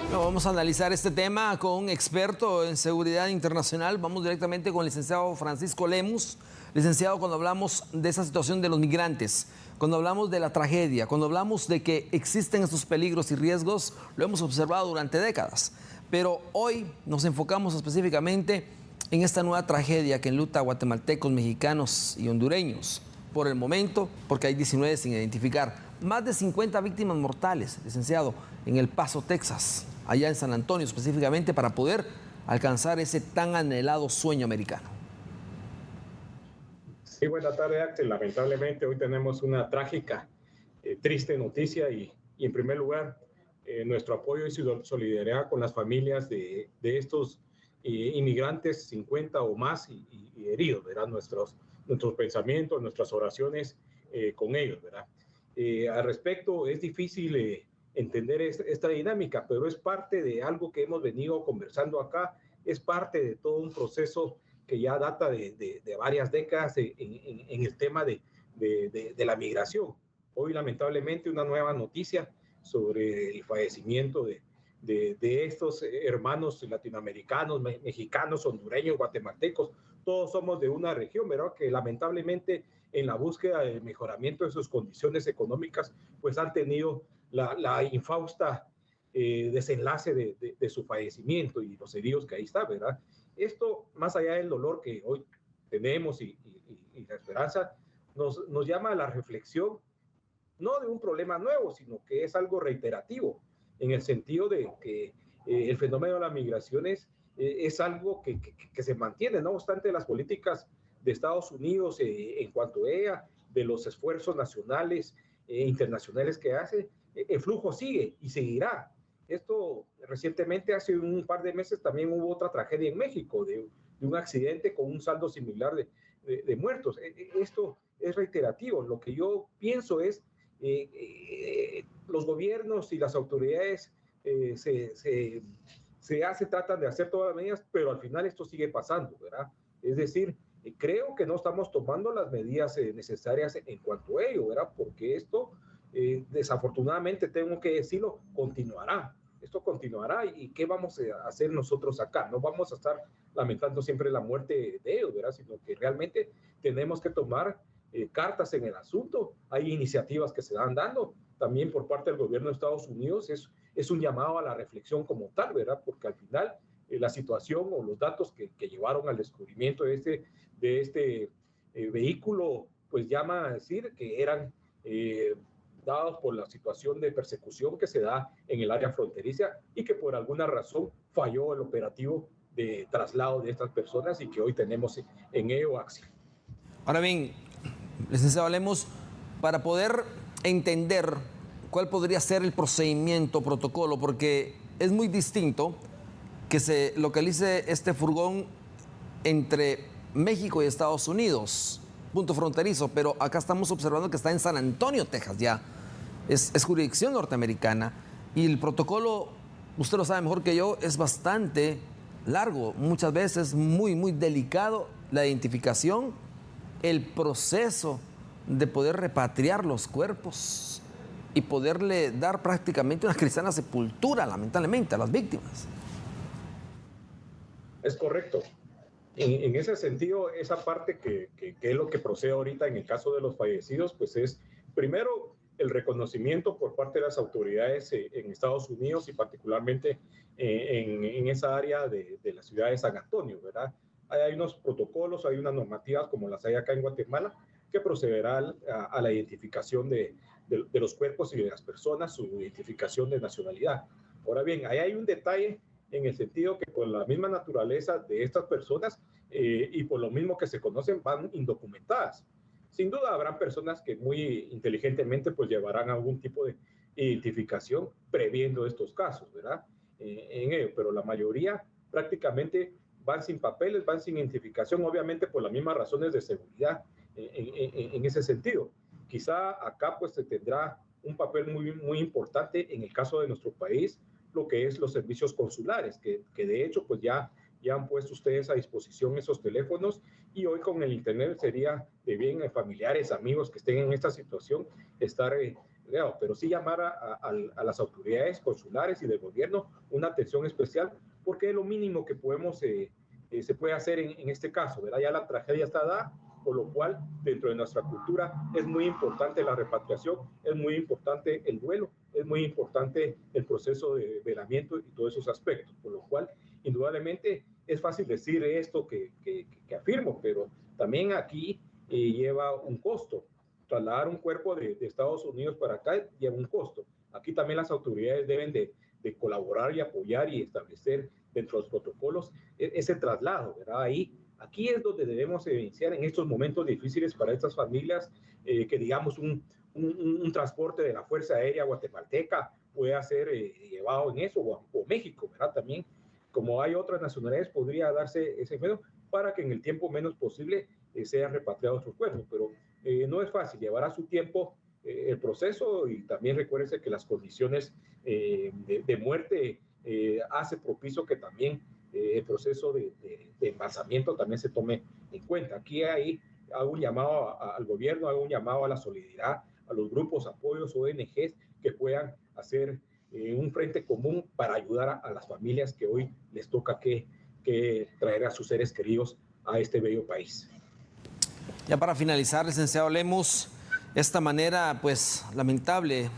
Bueno, vamos a analizar este tema con un experto en seguridad internacional. Vamos directamente con el licenciado Francisco Lemus. Licenciado, cuando hablamos de esa situación de los migrantes, cuando hablamos de la tragedia, cuando hablamos de que existen estos peligros y riesgos, lo hemos observado durante décadas. Pero hoy nos enfocamos específicamente en esta nueva tragedia que enluta a guatemaltecos, mexicanos y hondureños. Por el momento, porque hay 19 sin identificar. Más de 50 víctimas mortales, licenciado, en El Paso, Texas, allá en San Antonio específicamente, para poder alcanzar ese tan anhelado sueño americano. Sí, buenas tardes, Axel. Lamentablemente hoy tenemos una trágica, triste noticia y en primer lugar nuestro apoyo y solidaridad con las familias de estos inmigrantes, 50 o más y heridos, ¿verdad? Nuestros pensamientos, nuestras oraciones con ellos, ¿verdad? Al respecto, es difícil entender esta dinámica, pero es parte de algo que hemos venido conversando acá, es parte de todo un proceso que ya data de varias décadas en el tema de la migración. Hoy, lamentablemente, una nueva noticia sobre el fallecimiento de estos hermanos latinoamericanos, mexicanos, hondureños, guatemaltecos. Todos somos de una región, ¿verdad? Que lamentablemente en la búsqueda de mejoramiento de sus condiciones económicas, pues han tenido la infausta desenlace de su fallecimiento y los heridos que ahí está, ¿verdad? Esto, más allá del dolor que hoy tenemos y la esperanza, nos llama a la reflexión, no de un problema nuevo, sino que es algo reiterativo, en el sentido de que el fenómeno de las migraciones es algo que se mantiene, no obstante las políticas de Estados Unidos en cuanto a ella, de los esfuerzos nacionales e internacionales que hace, el flujo sigue y seguirá. Esto recientemente, hace un par de meses, también hubo otra tragedia en México de un accidente con un saldo similar de muertos. Esto es reiterativo. Lo que yo pienso es los gobiernos y las autoridades tratan de hacer todas las medidas, pero al final esto sigue pasando, ¿verdad? Es decir, creo que no estamos tomando las medidas necesarias en cuanto a ello, ¿verdad? Porque esto, desafortunadamente, tengo que decirlo, continuará. Esto continuará y ¿qué vamos a hacer nosotros acá? No vamos a estar lamentando siempre la muerte de ellos, ¿verdad? Sino que realmente tenemos que tomar cartas en el asunto. Hay iniciativas que se van dando también por parte del gobierno de Estados Unidos. Es un llamado a la reflexión como tal, ¿verdad? Porque al final la situación o los datos que llevaron al descubrimiento de este vehículo, pues llama a decir que eran dados por la situación de persecución que se da en el área fronteriza y que por alguna razón falló el operativo de traslado de estas personas y que hoy tenemos en ello acción. Ahora bien, licenciado, hablemos para poder entender cuál podría ser el procedimiento, protocolo, porque es muy distinto que se localice este furgón entre México y Estados Unidos, punto fronterizo, pero acá estamos observando que está en San Antonio, Texas ya. Es jurisdicción norteamericana y el protocolo, usted lo sabe mejor que yo, es bastante largo, muchas veces muy delicado la identificación, el proceso de poder repatriar los cuerpos y poderle dar prácticamente una cristiana sepultura, lamentablemente, a las víctimas. Es correcto. En ese sentido, esa parte que es lo que procede ahorita en el caso de los fallecidos, pues es primero el reconocimiento por parte de las autoridades en Estados Unidos y particularmente en esa área de la ciudad de San Antonio, ¿verdad? Hay unos protocolos, hay unas normativas como las hay acá en Guatemala que procederá a la identificación de los cuerpos y de las personas, su identificación de nacionalidad. Ahora bien, ahí hay un detalle en el sentido que por la misma naturaleza de estas personas y por lo mismo que se conocen van indocumentadas. Sin duda habrán personas que muy inteligentemente pues llevarán algún tipo de identificación previendo estos casos, ¿verdad? En ello, pero la mayoría prácticamente van sin papeles, van sin identificación, obviamente por las mismas razones de seguridad en ese sentido. Quizá acá pues se tendrá un papel muy importante en el caso de nuestro país, lo que es los servicios consulares, que de hecho pues ya han puesto ustedes a disposición esos teléfonos y hoy con el internet sería de bien familiares, amigos que estén en esta situación, estar pero sí llamar a las autoridades consulares y del gobierno una atención especial, porque es lo mínimo que podemos, se puede hacer en este caso, ¿verdad? Ya la tragedia está dada, por lo cual dentro de nuestra cultura es muy importante la repatriación, es muy importante el duelo, es muy importante el proceso de velamiento y todos esos aspectos, por lo cual indudablemente es fácil decir esto que afirmo, pero también aquí lleva un costo. Trasladar un cuerpo de Estados Unidos para acá lleva un costo. Aquí también las autoridades deben de colaborar y apoyar y establecer dentro de los protocolos ese traslado, ¿verdad? Aquí es donde debemos iniciar en estos momentos difíciles para estas familias, que digamos un transporte de la Fuerza Aérea Guatemalteca pueda ser llevado en eso, o México, ¿verdad? También, como hay otras nacionalidades, podría darse ese medio para que en el tiempo menos posible sean repatriados sus cuerpos, pero no es fácil, llevará su tiempo el proceso, y también recuérdense que las condiciones de muerte hace propicio que también el proceso de embalsamiento también se tome en cuenta. Aquí hago un llamado al gobierno, hago un llamado a la solidaridad, a los grupos, apoyos, ONGs que puedan hacer un frente común para ayudar a las familias que hoy les toca que traer a sus seres queridos a este bello país. Ya para finalizar, licenciado Lemos, esta manera pues lamentable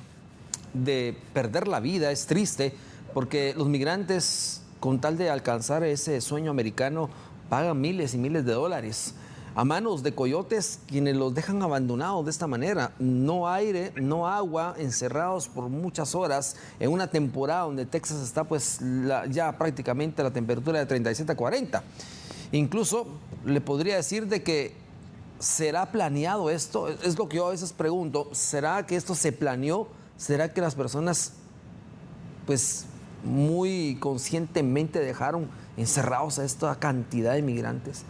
de perder la vida es triste, porque los migrantes, con tal de alcanzar ese sueño americano, pagan miles y miles de dólares a manos de coyotes, quienes los dejan abandonados de esta manera. No aire, no agua, encerrados por muchas horas en una temporada donde Texas está pues ya prácticamente a la temperatura de 37 a 40. Incluso le podría decir de que ¿será planeado esto? Es lo que yo a veces pregunto. ¿Será que esto se planeó? ¿Será que las personas pues muy conscientemente dejaron encerrados a esta cantidad de migrantes?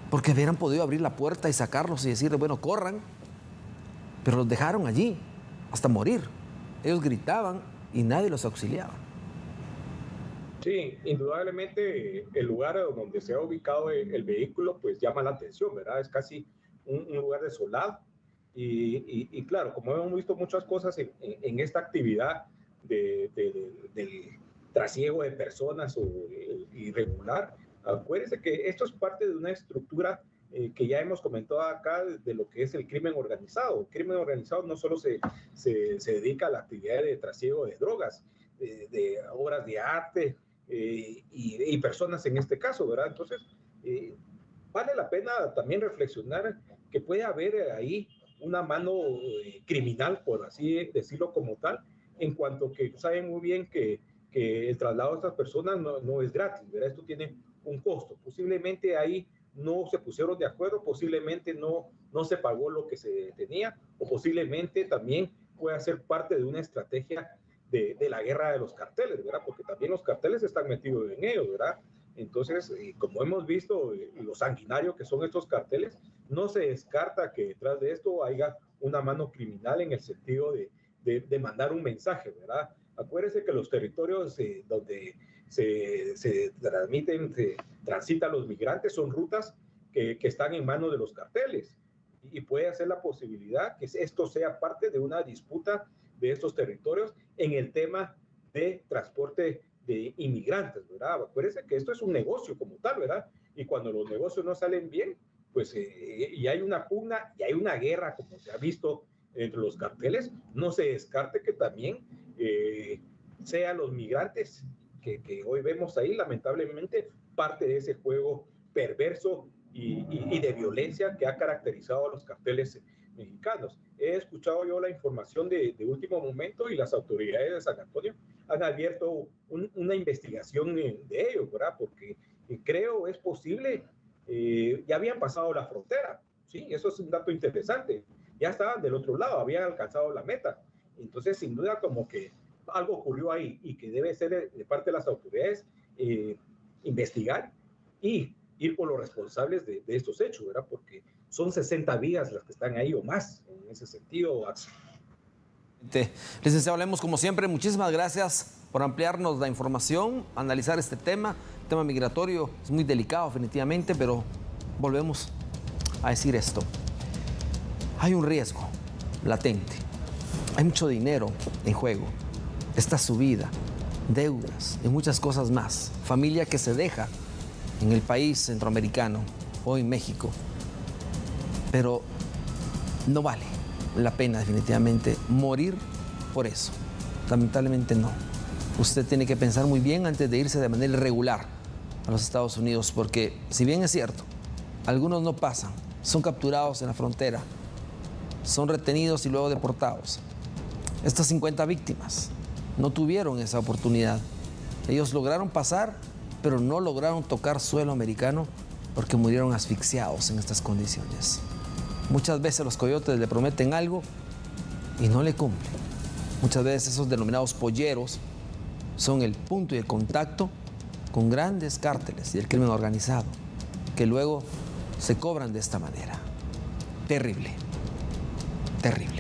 Porque hubieran podido abrir la puerta y sacarlos y decirles, bueno, corran, pero los dejaron allí hasta morir. Ellos gritaban y nadie los auxiliaba. Sí, indudablemente el lugar donde se ha ubicado el vehículo pues llama la atención, ¿verdad? Es casi un lugar desolado, y claro, como hemos visto muchas cosas en esta actividad del trasiego de personas o irregular, acuérdense que esto es parte de una estructura que ya hemos comentado acá de lo que es el crimen organizado. El crimen organizado no solo se dedica a la actividad de trasiego de drogas, de obras de arte y personas en este caso, ¿verdad? Entonces, vale la pena también reflexionar que puede haber ahí una mano criminal, por así decirlo como tal, en cuanto que saben muy bien que el traslado de estas personas no es gratis, ¿verdad? Esto tiene un costo. Posiblemente ahí no se pusieron de acuerdo, posiblemente no se pagó lo que se tenía, o posiblemente también pueda ser parte de una estrategia de la guerra de los carteles, ¿verdad? Porque también los carteles están metidos en ello, ¿verdad? Entonces, como hemos visto, lo sanguinario que son estos carteles, no se descarta que detrás de esto haya una mano criminal en el sentido de mandar un mensaje, ¿verdad? Acuérdense que los territorios donde se transitan los migrantes son rutas que están en manos de los carteles, y puede ser la posibilidad que esto sea parte de una disputa de estos territorios en el tema de transporte de inmigrantes, ¿verdad? Acuérdense que esto es un negocio como tal, ¿verdad? Y cuando los negocios no salen bien, pues y hay una pugna y hay una guerra, como se ha visto entre los carteles, no se descarte que también sean los migrantes que hoy vemos ahí, lamentablemente, parte de ese juego perverso y de violencia que ha caracterizado a los carteles mexicanos. He escuchado yo la información de último momento, y las autoridades de San Antonio han abierto una investigación de ellos, ¿verdad? Porque creo es posible, ya habían pasado la frontera, ¿sí? Eso es un dato interesante. Ya estaban del otro lado, habían alcanzado la meta. Entonces, sin duda, como que algo ocurrió ahí, y que debe ser de parte de las autoridades investigar y ir por los responsables de estos hechos, ¿verdad? Porque son 60 vidas las que están ahí o más, en ese sentido, Axel. Licenciado Lemos, como siempre, muchísimas gracias por ampliarnos la información, analizar este tema. El tema migratorio es muy delicado, definitivamente, pero volvemos a decir esto. Hay un riesgo latente. Hay mucho dinero en juego. Está su vida, deudas y muchas cosas más. Familia que se deja en el país centroamericano o en México. Pero no vale la pena definitivamente morir por eso. Lamentablemente no. Usted tiene que pensar muy bien antes de irse de manera irregular a los Estados Unidos, porque si bien es cierto, algunos no pasan, son capturados en la frontera, son retenidos y luego deportados. Estas 50 víctimas no tuvieron esa oportunidad. Ellos lograron pasar, pero no lograron tocar suelo americano porque murieron asfixiados en estas condiciones. Muchas veces los coyotes le prometen algo y no le cumplen. Muchas veces esos denominados polleros son el punto y el contacto con grandes cárteles y el crimen organizado, que luego se cobran de esta manera. Terrible, terrible.